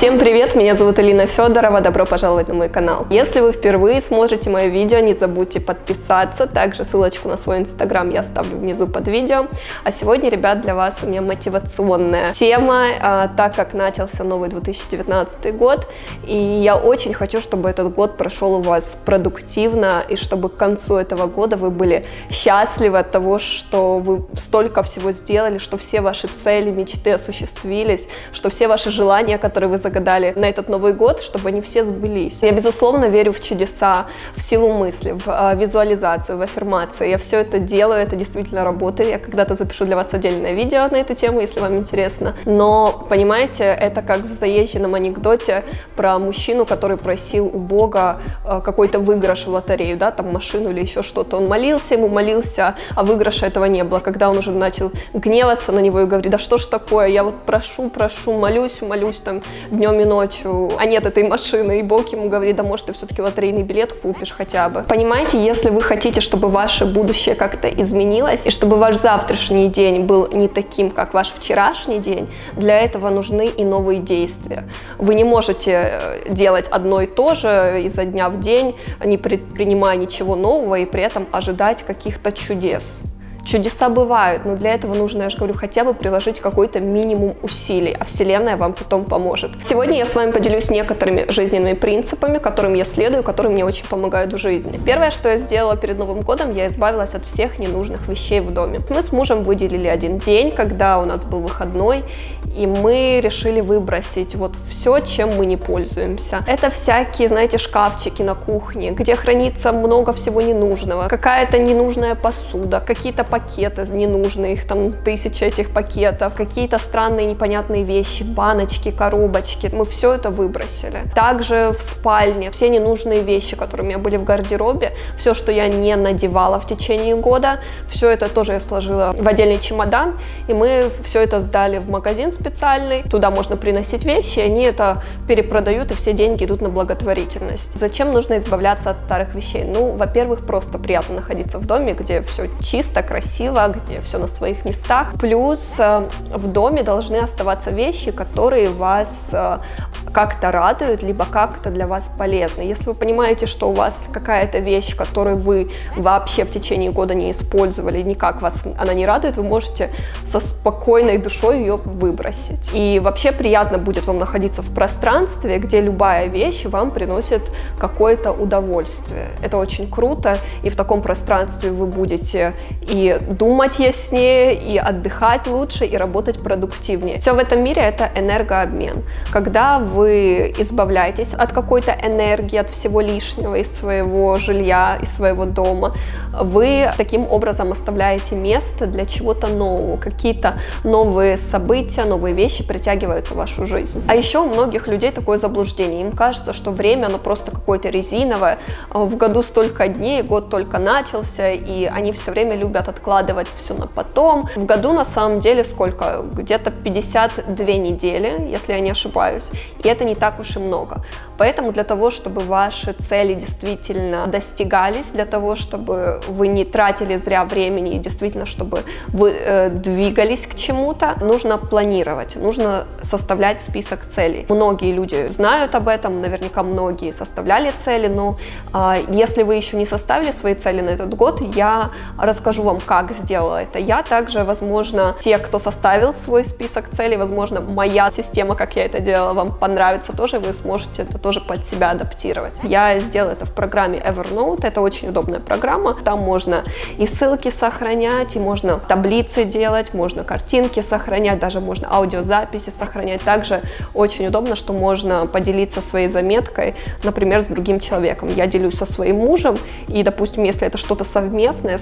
Всем привет, меня зовут Алина Федорова, добро пожаловать на мой канал. Если вы впервые смотрите мое видео, не забудьте подписаться, также ссылочку на свой инстаграм я оставлю внизу под видео. А сегодня, ребят, для вас у меня мотивационная тема, так как начался новый 2019 год, и я очень хочу, чтобы этот год прошел у вас продуктивно, и чтобы к концу этого года вы были счастливы от того, что вы столько всего сделали, что все ваши цели, мечты осуществились, что все ваши желания, которые вы загадали на этот Новый год, чтобы они все сбылись. Я, безусловно, верю в чудеса, в силу мысли, в визуализацию, в аффирмации. Я все это делаю, это действительно работает. Я когда-то запишу для вас отдельное видео на эту тему, если вам интересно. Но, понимаете, это как в заезженном анекдоте про мужчину, который просил у Бога какой-то выигрыш в лотерею, да, там машину или еще что-то. Он молился, ему молился, а выигрыша этого не было. Когда он уже начал гневаться на него и говорит: да что ж такое, я вот прошу, молюсь, там, днем и ночью, а нет этой машины, и Бог ему говорит: да может ты все-таки лотерейный билет купишь хотя бы. Понимаете, если вы хотите, чтобы ваше будущее как-то изменилось, и чтобы ваш завтрашний день был не таким, как ваш вчерашний день, для этого нужны и новые действия. Вы не можете делать одно и то же изо дня в день, не предпринимая ничего нового и при этом ожидать каких-то чудес. Чудеса бывают, но для этого нужно, я же говорю, хотя бы приложить какой-то минимум усилий, а Вселенная вам потом поможет. Сегодня я с вами поделюсь некоторыми жизненными принципами, которым я следую, которые мне очень помогают в жизни. Первое, что я сделала перед Новым годом, я избавилась от всех ненужных вещей в доме. Мы с мужем выделили один день, когда у нас был выходной, и мы решили выбросить вот все, чем мы не пользуемся. Это всякие, знаете, шкафчики на кухне, где хранится много всего ненужного, какая-то ненужная посуда, какие-то пакеты ненужные, их там 1000 этих пакетов, какие-то странные непонятные вещи, баночки, коробочки, мы все это выбросили. Также в спальне все ненужные вещи, которые у меня были в гардеробе, все, что я не надевала в течение года, все это тоже я сложила в отдельный чемодан, и мы все это сдали в магазин специальный, туда можно приносить вещи, они это перепродают, и все деньги идут на благотворительность. Зачем нужно избавляться от старых вещей? Ну, во-первых, просто приятно находиться в доме, где все чисто, красиво, где все на своих местах. Плюс в доме должны оставаться вещи, которые вас как-то радуют, либо как-то для вас полезны. Если вы понимаете, что у вас какая-то вещь, которую вы вообще в течение года не использовали, никак вас она не радует, вы можете со спокойной душой ее выбросить. И вообще приятно будет вам находиться в пространстве, где любая вещь вам приносит какое-то удовольствие. Это очень круто, и в таком пространстве вы будете и думать яснее, и отдыхать лучше, и работать продуктивнее. Все в этом мире — это энергообмен. Когда вы избавляетесь от какой-то энергии, от всего лишнего из своего жилья, из своего дома, вы таким образом оставляете место для чего-то нового. Какие-то новые события, новые вещи притягиваются в вашу жизнь. А еще у многих людей такое заблуждение. Им кажется, что время, оно просто какое-то резиновое. В году столько дней, год только начался, и они все время любят откладывать все на потом. В году на самом деле сколько? Где-то 52 недели, если я не ошибаюсь. И это не так уж и много. Поэтому для того, чтобы ваши цели действительно достигались, для того, чтобы вы не тратили зря времени и действительно, чтобы вы двигались к чему-то, нужно планировать, нужно составлять список целей. Многие люди знают об этом, наверняка многие составляли цели, но если вы еще не составили свои цели на этот год, я расскажу вам, как сделала это я. Также, возможно, те, кто составил свой список целей, возможно, моя система, как я это делала, вам понравится тоже, вы сможете это тоже под себя адаптировать. Я сделала это в программе Evernote, это очень удобная программа, там можно и ссылки сохранять, и можно таблицы делать, можно картинки сохранять, даже можно аудиозаписи сохранять. Также очень удобно, что можно поделиться своей заметкой, например, с другим человеком. Я делюсь со своим мужем, и, допустим, если это что-то совместные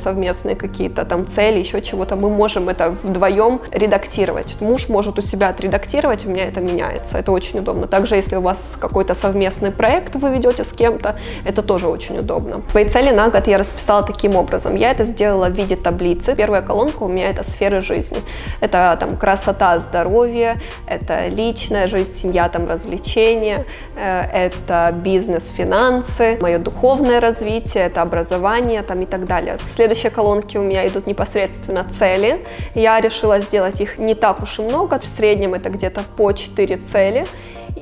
какие-то там цели, еще чего-то, мы можем это вдвоем редактировать. Муж может у себя отредактировать, у меня это меняется. Это очень удобно. Также, если у вас какой-то совместный проект вы ведете с кем-то, это тоже очень удобно. Свои цели на год я расписала таким образом. Я это сделала в виде таблицы. Первая колонка у меня — это сферы жизни. Это там красота, здоровье, это личная жизнь, семья, там развлечения, это бизнес, финансы, мое духовное развитие, это образование там и так далее. В следующей колонке у меня идут непосредственно цели. Я решила сделать их не так уж и много, в среднем это где-то по 4 цели.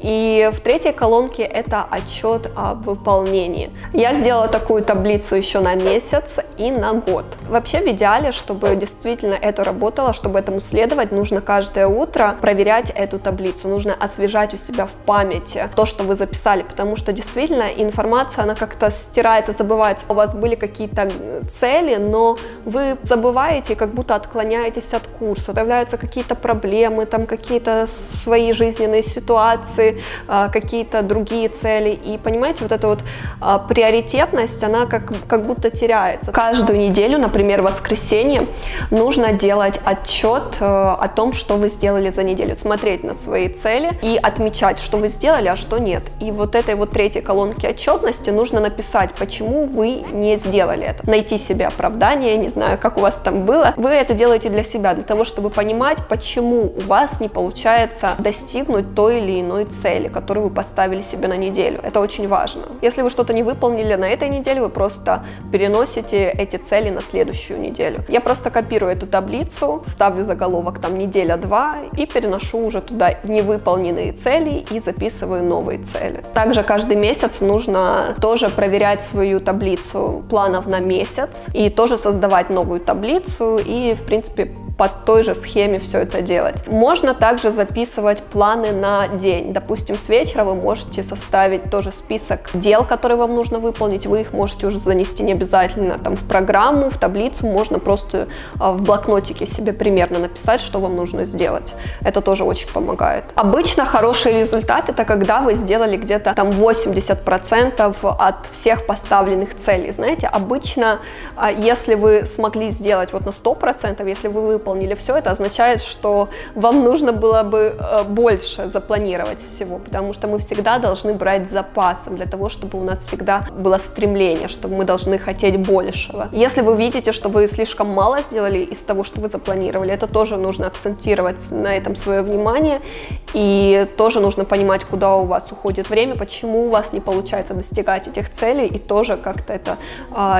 И в третьей колонке это отчет о выполнении. Я сделала такую таблицу еще на месяц и на год. Вообще в идеале, чтобы действительно это работало, чтобы этому следовать, нужно каждое утро проверять эту таблицу, нужно освежать у себя в памяти то, что вы записали, потому что действительно информация, она как-то стирается, забывается. У вас были какие-то цели, но вы забываете и как будто отклоняетесь от курса. Появляются какие-то проблемы, там какие-то свои жизненные ситуации, какие-то другие цели. И понимаете, вот эта вот приоритетность, она как будто теряется. Каждую неделю, например, в воскресенье, нужно делать отчет о том, что вы сделали за неделю, смотреть на свои цели и отмечать, что вы сделали, а что нет. И вот этой вот третьей колонке отчетности нужно написать, почему вы не сделали это. Найти себе оправдание, не знаю, как у вас там было. Вы это делаете для себя, для того, чтобы понимать, почему у вас не получается достигнуть той или иной цели, которую вы поставили себе на неделю. Это очень важно. Если вы что-то не выполнили на этой неделе, вы просто переносите эти цели на следующую неделю. Я просто копирую эту таблицу, ставлю заголовок там неделя-2 и переношу уже туда невыполненные цели и записываю новые цели. Также каждый месяц нужно тоже проверять свою таблицу планов на месяц и тоже создавать новую таблицу и, в принципе, по той же схеме все это делать. Можно также записывать планы на день. Допустим, с вечера вы можете составить тоже список дел, которые вам нужно выполнить. Вы их можете уже занести не обязательно там в программу, в таблицу. Можно просто в блокнотике себе примерно написать, что вам нужно сделать. Это тоже очень помогает. Обычно хороший результат — это когда вы сделали где-то там 80% от всех поставленных целей. Знаете, обычно, если вы смогли сделать вот на 100%, если вы выполнили все, это означает, что вам нужно было бы больше запланировать всего, потому что мы всегда должны брать с запасом для того, чтобы у нас всегда было стремление, чтобы мы должны хотеть большего. Если вы видите, что вы слишком мало сделали из того, что вы запланировали, это тоже нужно акцентировать на этом свое внимание, и тоже нужно понимать, куда у вас уходит время, почему у вас не получается достигать этих целей, и тоже как-то это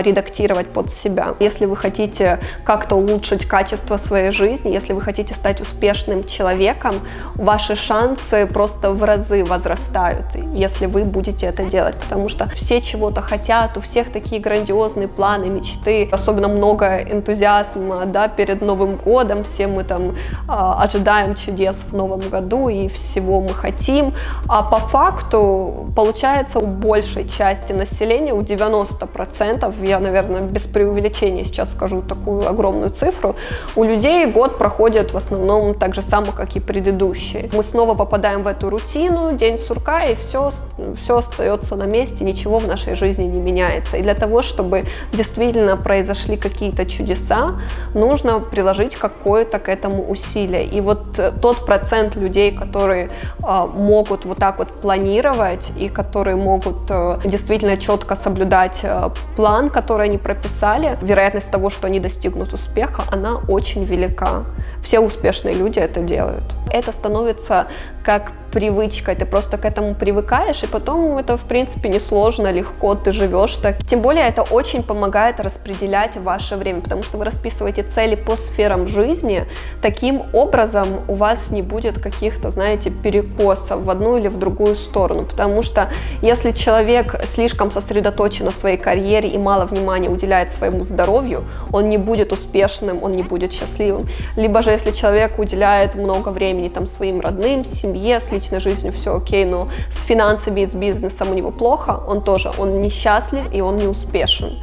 редактировать под себя. Если вы хотите как-то улучшить качество своей жизни, если вы хотите стать успешным человеком, ваши шансы просто в разы возрастают, если вы будете это делать, потому что все чего-то хотят, у всех такие грандиозные планы, мечты, особенно много энтузиазма, да, перед Новым годом, все мы там ожидаем чудес в Новом году и всего мы хотим, а по факту получается у большей части населения, у 90%, я, наверное, без преувеличения сейчас скажу такую огромную цифру, у людей год проходит в основном так же само, как и предыдущие. Мы снова попадаем в эту рутину, день сурка, и все остается на месте, ничего в нашей жизни не меняется. И для того, чтобы действительно произошли какие-то чудеса, нужно приложить какое-то к этому усилие. И вот тот процент людей, которые могут вот так вот планировать и которые могут действительно четко соблюдать план, который они прописали, вероятность того, что они достигнут успеха, она очень велика. Все успешные люди это делают. Это становится как привычкой, ты просто к этому привыкаешь, и потом это, в принципе, несложно, легко, ты живешь так. Тем более это очень помогает распределять ваше время, потому что вы расписываете цели по сферам жизни, таким образом у вас не будет каких-то, знаете, перекосов в одну или в другую сторону, потому что если человек слишком сосредоточен на своей карьере и мало внимания уделяет своему здоровью, он не будет успешным, он не будет счастливым. Либо же если человек уделяет много времени там своим родным, семье, с личной жизнью все окей, но с финансами и с бизнесом у него плохо, он несчастлив и он не успешен.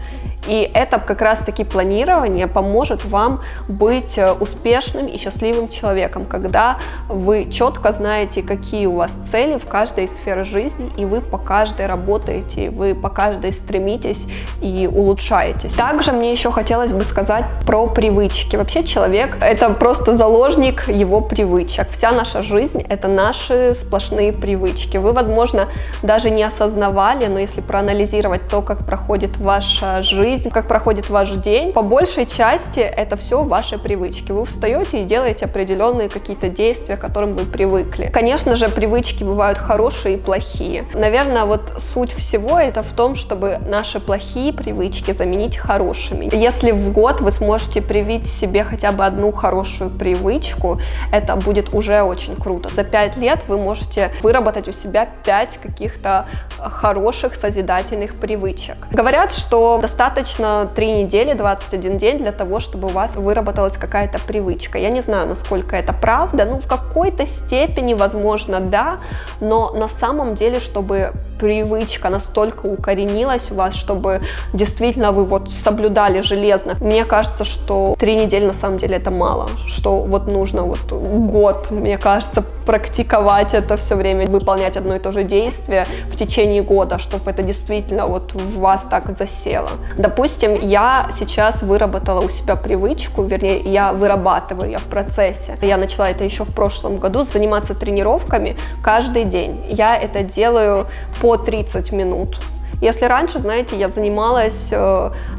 И это как раз-таки планирование поможет вам быть успешным и счастливым человеком, когда вы четко знаете, какие у вас цели в каждой сфере жизни, и вы по каждой работаете, вы по каждой стремитесь и улучшаетесь. Также мне еще хотелось бы сказать про привычки. Вообще человек — это просто заложник его привычек. Вся наша жизнь — это наши сплошные привычки. Вы, возможно, даже не осознавали, но если проанализировать то, как проходит ваша жизнь, жизнь, как проходит ваш день. По большей части это все ваши привычки. Вы встаете и делаете определенные какие-то действия, к которым вы привыкли. Конечно же, привычки бывают хорошие и плохие. Наверное, вот суть всего это в том, чтобы наши плохие привычки заменить хорошими. Если в год вы сможете привить себе хотя бы одну хорошую привычку, это будет уже очень круто. За 5 лет вы можете выработать у себя 5 каких-то хороших созидательных привычек. Говорят, что достаточно 3 недели, 21 день для того, чтобы у вас выработалась какая-то привычка. Я не знаю, насколько это правда, в какой-то степени, возможно, да, но на самом деле, чтобы привычка настолько укоренилась у вас, чтобы действительно вы вот соблюдали железно, мне кажется, что 3 недели на самом деле это мало, что вот нужно вот год, мне кажется, практиковать это все время, выполнять одно и то же действие в течение года, чтобы это действительно вот в вас так засело. Допустим, я сейчас выработала у себя привычку, вернее, я вырабатываю ее в процессе. Я начала это еще в прошлом году, заниматься тренировками каждый день. Я это делаю по 30 минут. Если раньше, знаете, я занималась,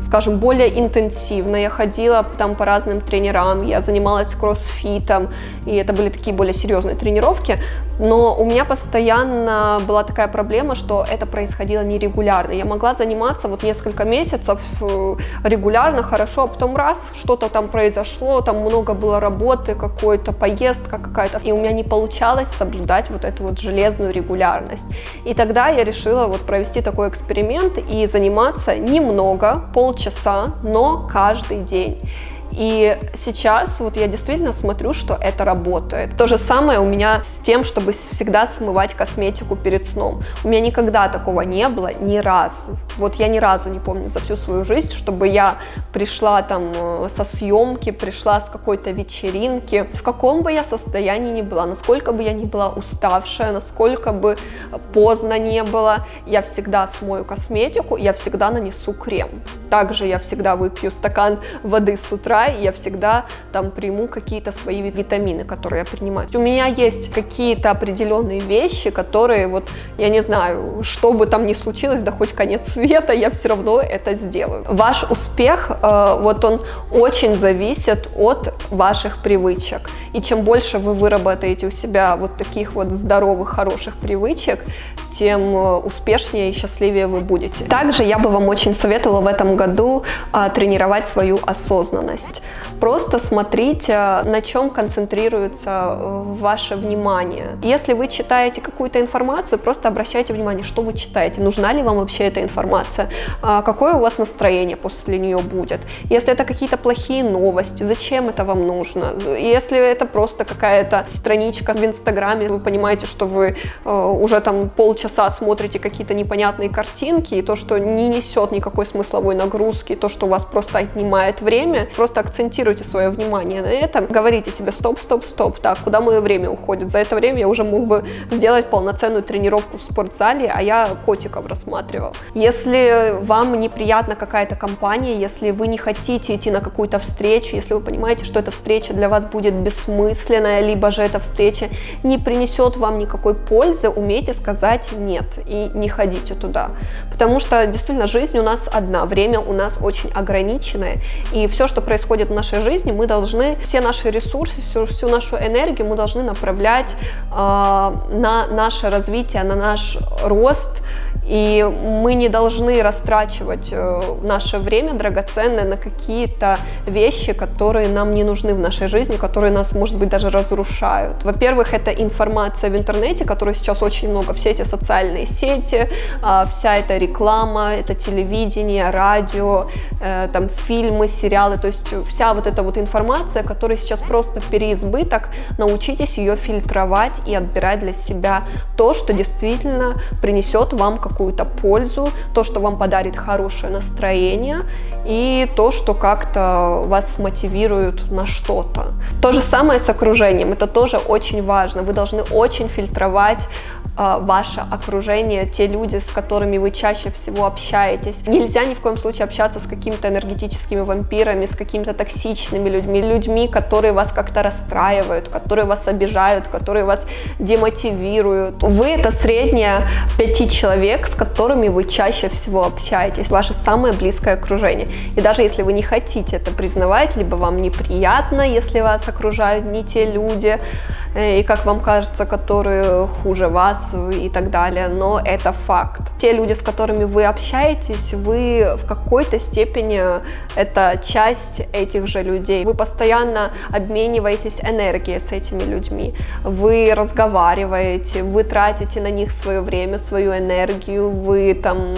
скажем, более интенсивно, я ходила там по разным тренерам, я занималась кроссфитом, и это были такие более серьезные тренировки, но у меня постоянно была такая проблема, что это происходило нерегулярно. Я могла заниматься вот несколько месяцев регулярно, хорошо, а потом раз, что-то там произошло, там много было работы, какой-то поездка какая-то, и у меня не получалось соблюдать вот эту вот железную регулярность. И тогда я решила вот провести такой эксперимент и заниматься немного, полчаса, но каждый день. И сейчас вот я действительно смотрю, что это работает. То же самое у меня с тем, чтобы всегда смывать косметику перед сном. У меня никогда такого не было, ни разу. Вот я ни разу не помню за всю свою жизнь, чтобы я пришла там со съемки, пришла с какой-то вечеринки, в каком бы я состоянии ни была, насколько бы я ни была уставшая, насколько бы поздно не было, я всегда смою косметику, я всегда нанесу крем. Также я всегда выпью стакан воды с утра, и я всегда там приму какие-то свои витамины, которые я принимаю. У меня есть какие-то определенные вещи, которые вот, я не знаю, что бы там ни случилось, да хоть конец света, я все равно это сделаю. Ваш успех, вот он очень зависит от ваших привычек. И чем больше вы выработаете у себя вот таких вот здоровых, хороших привычек, тем успешнее и счастливее вы будете. Также я бы вам очень советовала в этом году тренировать свою осознанность. Просто смотрите, на чем концентрируется ваше внимание. Если вы читаете какую-то информацию, просто обращайте внимание, что вы читаете, нужна ли вам вообще эта информация, какое у вас настроение после нее будет. Если это какие-то плохие новости, зачем это вам нужно? Если это просто какая-то страничка в Инстаграме, вы понимаете, что вы уже там полчаса смотрите какие-то непонятные картинки, и то, что не несет никакой смысловой нагрузки, то, что у вас просто отнимает время, просто акцентируйте свое внимание на этом, говорите себе: стоп, стоп, стоп, так, куда мое время уходит? За это время я уже мог бы сделать полноценную тренировку в спортзале, а я котиков рассматривал. Если вам неприятна какая-то компания, если вы не хотите идти на какую-то встречу, если вы понимаете, что эта встреча для вас будет бессмысленная, либо же эта встреча не принесет вам никакой пользы, умейте сказать нет и не ходите туда. Потому что действительно жизнь у нас одна, время у нас очень ограниченное, и все, что происходит в нашей жизни, мы должны, все наши ресурсы, всю нашу энергию мы должны направлять на наше развитие, на наш рост, и мы не должны растрачивать наше время драгоценное на какие-то вещи, которые нам не нужны в нашей жизни, которые нас, может быть, даже разрушают. Во-первых, это информация в интернете, которой сейчас очень много, все эти социальные сети, вся эта реклама, это телевидение, радио, там фильмы, сериалы, то есть вся вот эта вот информация, которая сейчас просто переизбыток, научитесь ее фильтровать и отбирать для себя то, что действительно принесет вам какую-то пользу, то, что вам подарит хорошее настроение, и то, что как-то вас мотивирует на что-то. То же самое с окружением, это тоже очень важно. Вы должны очень фильтровать ваше окружение, те люди, с которыми вы чаще всего общаетесь. Нельзя ни в коем случае общаться с какими-то энергетическими вампирами, с какими-то токсичными людьми, которые вас как-то расстраивают, которые вас обижают, которые вас демотивируют. Вы — это средняя 5 человек, человек, с которыми вы чаще всего общаетесь, ваше самое близкое окружение. И даже если вы не хотите это признавать, либо вам неприятно, если вас окружают не те люди, и, как вам кажется, которые хуже вас и так далее, но это факт. Те люди, с которыми вы общаетесь, вы в какой-то степени это часть этих же людей. Вы постоянно обмениваетесь энергией с этими людьми, вы разговариваете, вы тратите на них свое время, свою энергию, вы там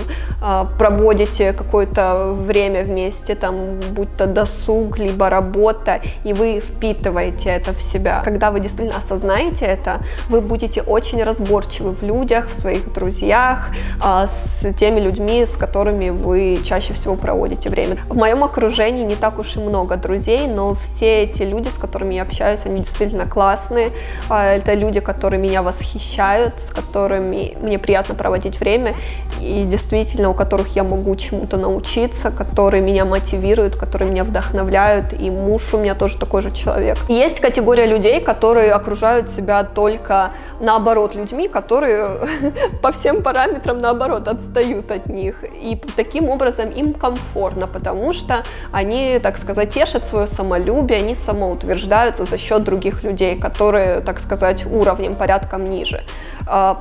проводите какое-то время вместе, там, будь то досуг, либо работа, и вы впитываете это в себя. Когда вы действительно осознаете это, вы будете очень разборчивы в людях, в своих друзьях, с теми людьми, с которыми вы чаще всего проводите время. В моем окружении не так уж и много друзей, но все эти люди, с которыми я общаюсь, они действительно классные. Это люди, которые меня восхищают, с которыми мне приятно проводить время, и действительно, у которых я могу чему-то научиться, которые меня мотивируют, которые меня вдохновляют, и муж у меня тоже такой же человек. Есть категория людей, которые окружают себя только наоборот людьми, которые по всем параметрам наоборот отстают от них, и таким образом им комфортно, потому что они, так сказать, тешат свое самолюбие, они самоутверждаются за счет других людей, которые, так сказать, уровнем, порядком ниже.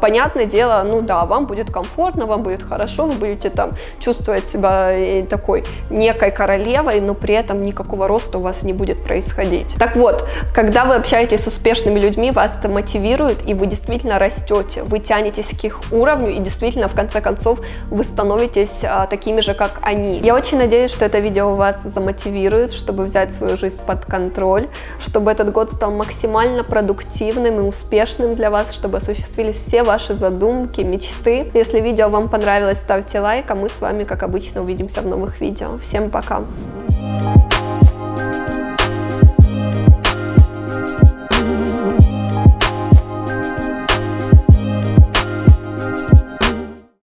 Понятное дело, ну да, вам будет комфортно, вам будет хорошо, вы будете там чувствовать себя такой некой королевой, но при этом никакого роста у вас не будет происходить. Так вот, когда вы общаетесь с успешными людьми, вас это мотивирует, и вы действительно растете, вы тянетесь к их уровню, и действительно, в конце концов, вы становитесь такими же, как они. Я очень надеюсь, что это видео вас замотивирует, чтобы взять свою жизнь под контроль, чтобы этот год стал максимально продуктивным и успешным для вас, чтобы осуществились все ваши задумки, мечты. Если видео вам понравилось, ставьте лайк, а мы с вами, как обычно, увидимся в новых видео. Всем пока!